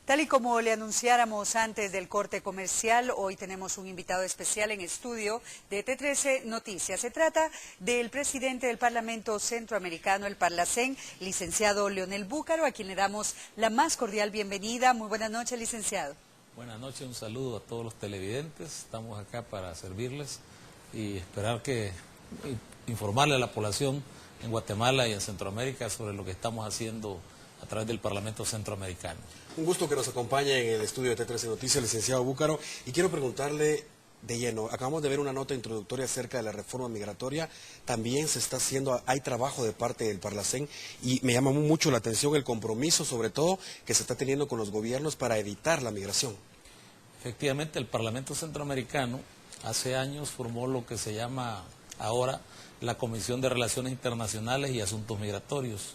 Tal y como le anunciáramos antes del corte comercial, hoy tenemos un invitado especial en estudio de T13 Noticias. Se trata del presidente del Parlamento Centroamericano, el Parlacén, licenciado Leonel Búcaro, a quien le damos la más cordial bienvenida. Muy buenas noches, licenciado. Buenas noches, un saludo a todos los televidentes. Estamos acá para servirles y esperar que informarle a la población en Guatemala y en Centroamérica sobre lo que estamos haciendo a través del Parlamento Centroamericano. Un gusto que nos acompañe en el estudio de T13 Noticias, licenciado Búcaro, y quiero preguntarle de lleno, acabamos de ver una nota introductoria acerca de la reforma migratoria, también se está haciendo, hay trabajo de parte del Parlacén, y me llama mucho la atención el compromiso, sobre todo, que se está teniendo con los gobiernos para evitar la migración. Efectivamente, el Parlamento Centroamericano hace años formó lo que se llama ahora la Comisión de Relaciones Internacionales y Asuntos Migratorios.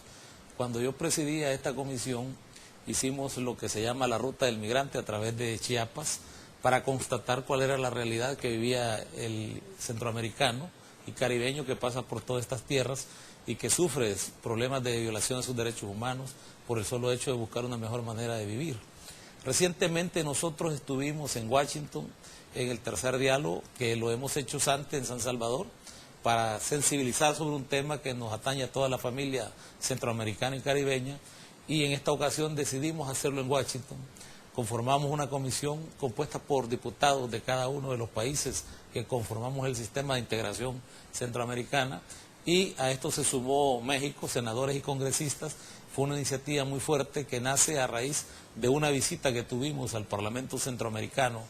Cuando yo presidía esta comisión, hicimos lo que se llama la ruta del migrante a través de Chiapas para constatar cuál era la realidad que vivía el centroamericano y caribeño que pasa por todas estas tierras y que sufre problemas de violación de sus derechos humanos por el solo hecho de buscar una mejor manera de vivir. Recientemente nosotros estuvimos en Washington en el tercer diálogo, que lo hemos hecho antes en San Salvador, para sensibilizar sobre un tema que nos atañe a toda la familia centroamericana y caribeña, y en esta ocasión decidimos hacerlo en Washington. Conformamos una comisión compuesta por diputados de cada uno de los países que conformamos el sistema de integración centroamericana, y a esto se sumó México, senadores y congresistas. Fue una iniciativa muy fuerte que nace a raíz de una visita que tuvimos al Parlamento Centroamericano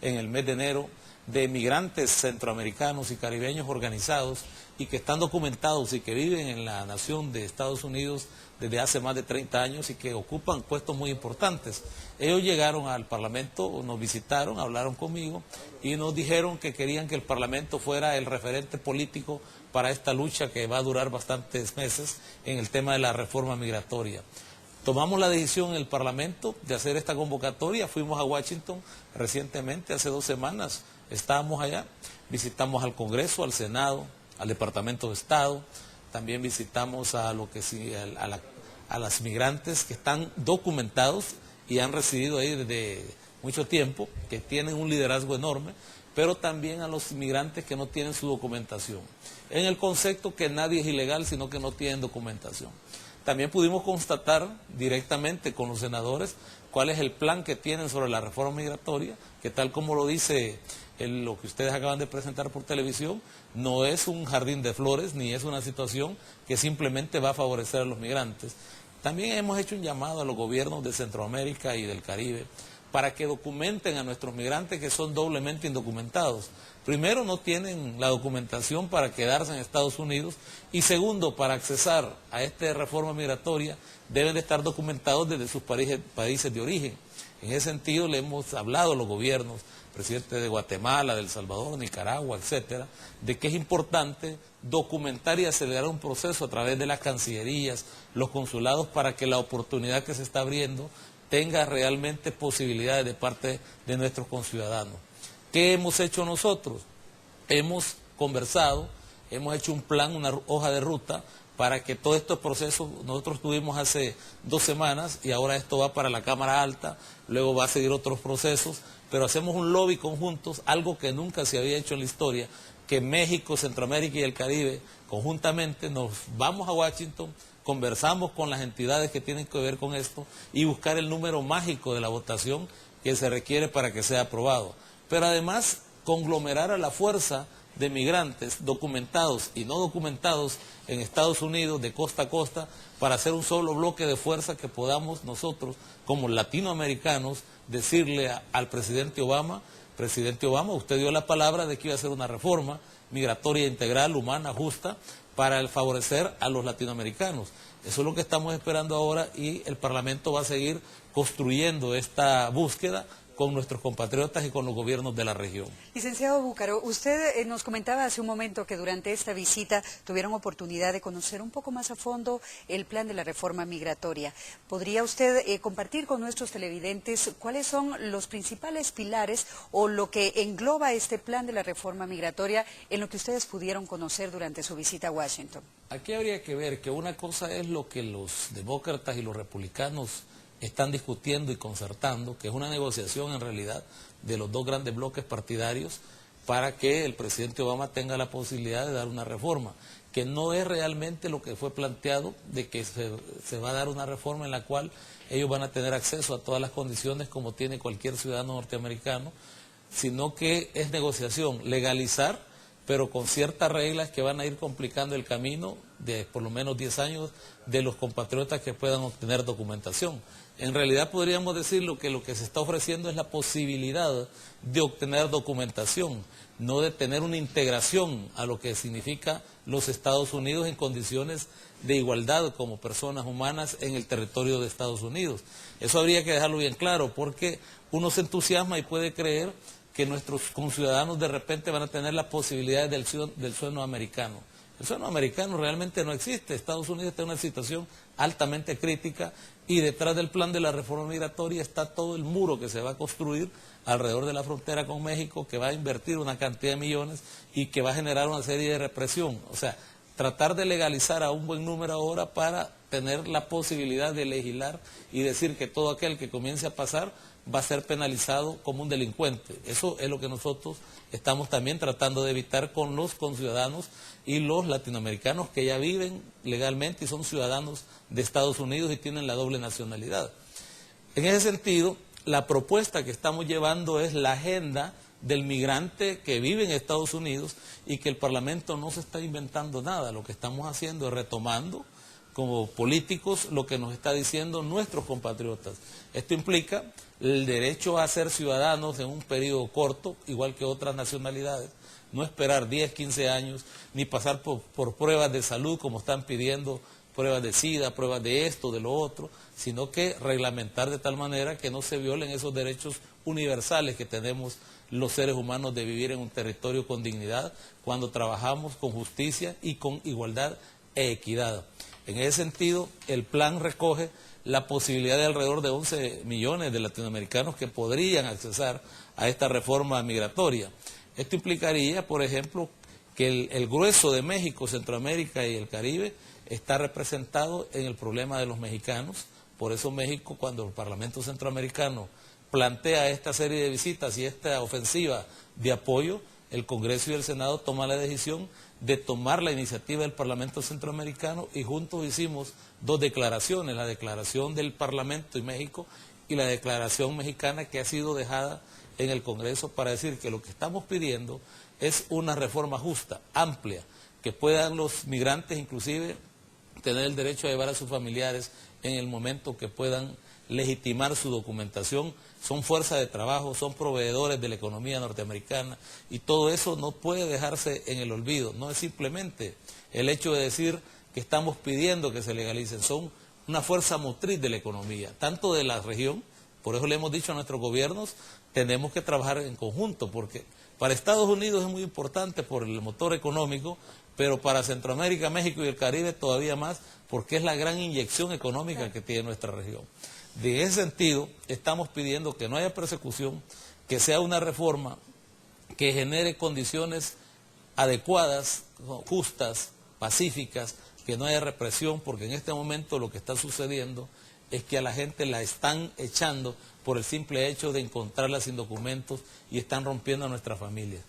en el mes de enero, de migrantes centroamericanos y caribeños organizados y que están documentados y que viven en la nación de Estados Unidos desde hace más de 30 años y que ocupan puestos muy importantes. Ellos llegaron al Parlamento, nos visitaron, hablaron conmigo y nos dijeron que querían que el Parlamento fuera el referente político para esta lucha que va a durar bastantes meses en el tema de la reforma migratoria. Tomamos la decisión en el Parlamento de hacer esta convocatoria, fuimos a Washington recientemente, hace 2 semanas, estábamos allá, visitamos al Congreso, al Senado, al Departamento de Estado, también visitamos a las migrantes que están documentados y han residido ahí desde mucho tiempo, que tienen un liderazgo enorme, pero también a los inmigrantes que no tienen su documentación, en el concepto que nadie es ilegal, sino que no tienen documentación. También pudimos constatar directamente con los senadores cuál es el plan que tienen sobre la reforma migratoria, que tal como lo dice lo que ustedes acaban de presentar por televisión, no es un jardín de flores, ni es una situación que simplemente va a favorecer a los migrantes. También hemos hecho un llamado a los gobiernos de Centroamérica y del Caribe para que documenten a nuestros migrantes que son doblemente indocumentados. Primero, no tienen la documentación para quedarse en Estados Unidos, y segundo, para accesar a esta reforma migratoria deben de estar documentados desde sus países de origen. En ese sentido le hemos hablado a los gobiernos, presidentes de Guatemala, de El Salvador, Nicaragua, etcétera, de que es importante documentar y acelerar un proceso a través de las cancillerías, los consulados, para que la oportunidad que se está abriendo tenga realmente posibilidades de parte de nuestros conciudadanos. ¿Qué hemos hecho nosotros? Hemos conversado, hemos hecho un plan, una hoja de ruta para que todos estos procesos, nosotros tuvimos hace 2 semanas y ahora esto va para la Cámara Alta, luego va a seguir otros procesos, pero hacemos un lobby conjuntos, algo que nunca se había hecho en la historia, que México, Centroamérica y el Caribe conjuntamente nos vamos a Washington, conversamos con las entidades que tienen que ver con esto y buscar el número mágico de la votación que se requiere para que sea aprobado. Pero además conglomerar a la fuerza de migrantes documentados y no documentados en Estados Unidos de costa a costa para hacer un solo bloque de fuerza que podamos nosotros como latinoamericanos decirle al presidente Obama, usted dio la palabra de que iba a hacer una reforma migratoria integral, humana, justa, para favorecer a los latinoamericanos. Eso es lo que estamos esperando ahora, y el Parlamento va a seguir construyendo esta búsqueda con nuestros compatriotas y con los gobiernos de la región. Licenciado Búcaro, usted nos comentaba hace un momento que durante esta visita tuvieron oportunidad de conocer un poco más a fondo el plan de la reforma migratoria. ¿Podría usted compartir con nuestros televidentes cuáles son los principales pilares o lo que engloba este plan de la reforma migratoria en lo que ustedes pudieron conocer durante su visita a Washington? Aquí habría que ver que una cosa es lo que los demócratas y los republicanos están discutiendo y concertando, que es una negociación en realidad de los dos grandes bloques partidarios para que el presidente Obama tenga la posibilidad de dar una reforma, que no es realmente lo que fue planteado, de que se va a dar una reforma en la cual ellos van a tener acceso a todas las condiciones como tiene cualquier ciudadano norteamericano, sino que es negociación, legalizar, pero con ciertas reglas que van a ir complicando el camino de por lo menos 10 años de los compatriotas que puedan obtener documentación. En realidad podríamos decir lo que se está ofreciendo es la posibilidad de obtener documentación, no de tener una integración a lo que significa los Estados Unidos en condiciones de igualdad como personas humanas en el territorio de Estados Unidos. Eso habría que dejarlo bien claro, porque uno se entusiasma y puede creer que nuestros conciudadanos de repente van a tener las posibilidades del sueño americano. El sueño americano realmente no existe. Estados Unidos está en una situación altamente crítica y detrás del plan de la reforma migratoria está todo el muro que se va a construir alrededor de la frontera con México, que va a invertir una cantidad de millones y que va a generar una serie de represión. O sea, tratar de legalizar a un buen número ahora para tener la posibilidad de legislar y decir que todo aquel que comience a pasar va a ser penalizado como un delincuente. Eso es lo que nosotros estamos también tratando de evitar con los conciudadanos y los latinoamericanos que ya viven legalmente y son ciudadanos de Estados Unidos y tienen la doble nacionalidad. En ese sentido, la propuesta que estamos llevando es la agenda del migrante que vive en Estados Unidos y que el Parlamento no se está inventando nada. Lo que estamos haciendo es retomando como políticos lo que nos está diciendo nuestros compatriotas. Esto implica el derecho a ser ciudadanos en un periodo corto, igual que otras nacionalidades, no esperar 10, 15 años, ni pasar por pruebas de salud como están pidiendo, pruebas de SIDA, pruebas de esto, de lo otro, sino que reglamentar de tal manera que no se violen esos derechos universales que tenemos los seres humanos de vivir en un territorio con dignidad, cuando trabajamos con justicia y con igualdad e equidad. En ese sentido, el plan recoge la posibilidad de alrededor de 11 millones de latinoamericanos que podrían accesar a esta reforma migratoria. Esto implicaría, por ejemplo, que el grueso de México, Centroamérica y el Caribe está representado en el problema de los mexicanos. Por eso México, cuando el Parlamento Centroamericano plantea esta serie de visitas y esta ofensiva de apoyo, el Congreso y el Senado toman la decisión de tomar la iniciativa del Parlamento Centroamericano y juntos hicimos dos declaraciones, la declaración del Parlamento y México y la declaración mexicana que ha sido dejada en el Congreso para decir que lo que estamos pidiendo es una reforma justa, amplia, que puedan los migrantes inclusive tener el derecho a llevar a sus familiares en el momento que puedan legitimar su documentación. Son fuerza de trabajo, son proveedores de la economía norteamericana y todo eso no puede dejarse en el olvido. No es simplemente el hecho de decir que estamos pidiendo que se legalicen, son una fuerza motriz de la economía, tanto de la región. Por eso le hemos dicho a nuestros gobiernos, tenemos que trabajar en conjunto, porque para Estados Unidos es muy importante por el motor económico, pero para Centroamérica, México y el Caribe todavía más, porque es la gran inyección económica que tiene nuestra región. De ese sentido, estamos pidiendo que no haya persecución, que sea una reforma que genere condiciones adecuadas, justas, pacíficas, que no haya represión, porque en este momento lo que está sucediendo es que a la gente la están echando por el simple hecho de encontrarla sin documentos y están rompiendo a nuestra familia.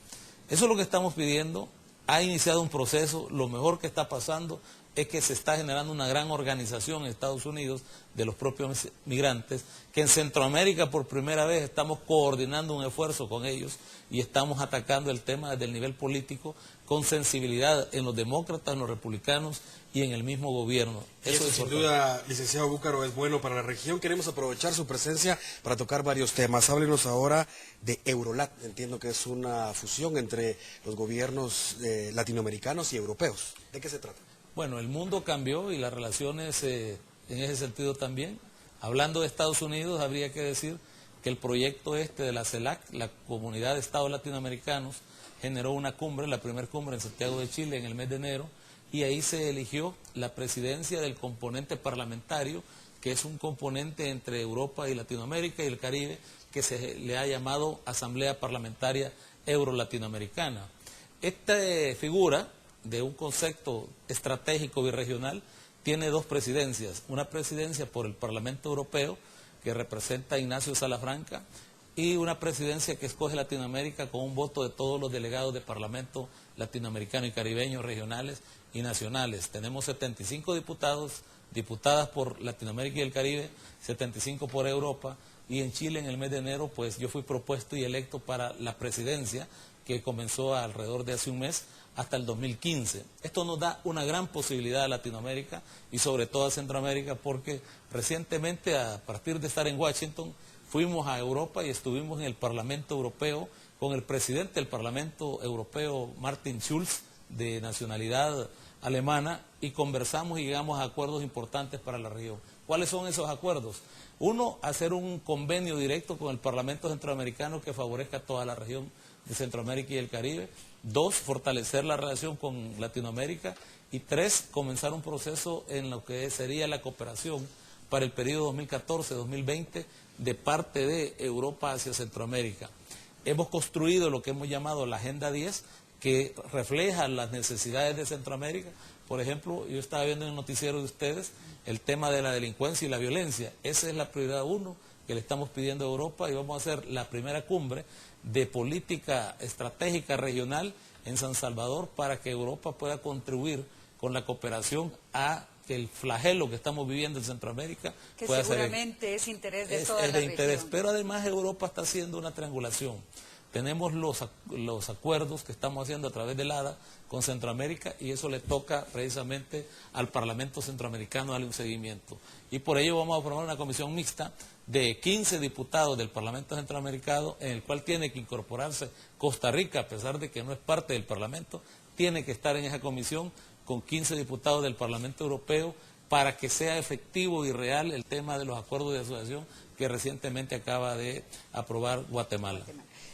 Eso es lo que estamos pidiendo. Ha iniciado un proceso, lo mejor que está pasando es que se está generando una gran organización en Estados Unidos de los propios migrantes, que en Centroamérica por primera vez estamos coordinando un esfuerzo con ellos y estamos atacando el tema desde el nivel político con sensibilidad en los demócratas, en los republicanos y en el mismo gobierno. Eso sin duda, licenciado Búcaro, es bueno para la región. Queremos aprovechar su presencia para tocar varios temas. Háblenos ahora de Eurolat. Entiendo que es una fusión entre los gobiernos latinoamericanos y europeos. ¿De qué se trata? Bueno, el mundo cambió y las relaciones en ese sentido también. Hablando de Estados Unidos, habría que decir que el proyecto de la CELAC, la Comunidad de Estados Latinoamericanos, generó una cumbre, la primera cumbre en Santiago de Chile en el mes de enero, y ahí se eligió la presidencia del componente parlamentario, que es un componente entre Europa y Latinoamérica y el Caribe, que se le ha llamado Asamblea Parlamentaria Euro-Latinoamericana. Esta figura de un concepto estratégico birregional tiene dos presidencias, una presidencia por el Parlamento Europeo, que representa a Ignacio Salafranca, y una presidencia que escoge Latinoamérica con un voto de todos los delegados de Parlamento latinoamericano y caribeños, regionales y nacionales. Tenemos 75 diputados, diputadas por Latinoamérica y el Caribe, 75 por Europa, y en Chile en el mes de enero pues yo fui propuesto y electo para la presidencia, que comenzó alrededor de hace un mes hasta el 2015. Esto nos da una gran posibilidad a Latinoamérica y sobre todo a Centroamérica, porque recientemente, a partir de estar en Washington, fuimos a Europa y estuvimos en el Parlamento Europeo con el presidente del Parlamento Europeo, Martin Schulz, de nacionalidad alemana, y conversamos y llegamos a acuerdos importantes para la región. ¿Cuáles son esos acuerdos? Uno, hacer un convenio directo con el Parlamento Centroamericano que favorezca a toda la región de Centroamérica y el Caribe. Dos, fortalecer la relación con Latinoamérica. Y tres, comenzar un proceso en lo que sería la cooperación para el periodo 2014-2020 de parte de Europa hacia Centroamérica. Hemos construido lo que hemos llamado la Agenda 10, que refleja las necesidades de Centroamérica. Por ejemplo, yo estaba viendo en el noticiero de ustedes el tema de la delincuencia y la violencia. Esa es la prioridad 1 que le estamos pidiendo a Europa, y vamos a hacer la primera cumbre de política estratégica regional en San Salvador para que Europa pueda contribuir con la cooperación a que el flagelo que estamos viviendo en Centroamérica que pueda seguramente es interés de toda es la de interés, región. pero además Europa está haciendo una triangulación. Tenemos los acuerdos que estamos haciendo a través del ADA con Centroamérica, y eso le toca precisamente al Parlamento Centroamericano darle un seguimiento. Y por ello vamos a formar una comisión mixta de 15 diputados del Parlamento Centroamericano, en el cual tiene que incorporarse Costa Rica, a pesar de que no es parte del Parlamento, tiene que estar en esa comisión con 15 diputados del Parlamento Europeo, para que sea efectivo y real el tema de los acuerdos de asociación que recientemente acaba de aprobar Guatemala.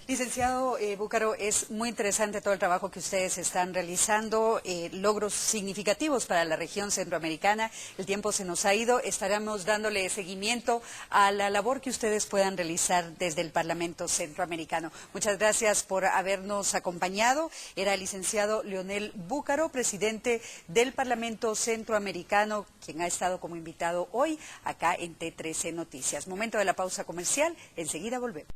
Licenciado Búcaro, es muy interesante todo el trabajo que ustedes están realizando, logros significativos para la región centroamericana. El tiempo se nos ha ido, estaremos dándole seguimiento a la labor que ustedes puedan realizar desde el Parlamento Centroamericano. Muchas gracias por habernos acompañado. Era el licenciado Leonel Búcaro, presidente del Parlamento Centroamericano, quien ha estado como invitado hoy acá en T13 Noticias. Momento de la pausa comercial, enseguida volvemos.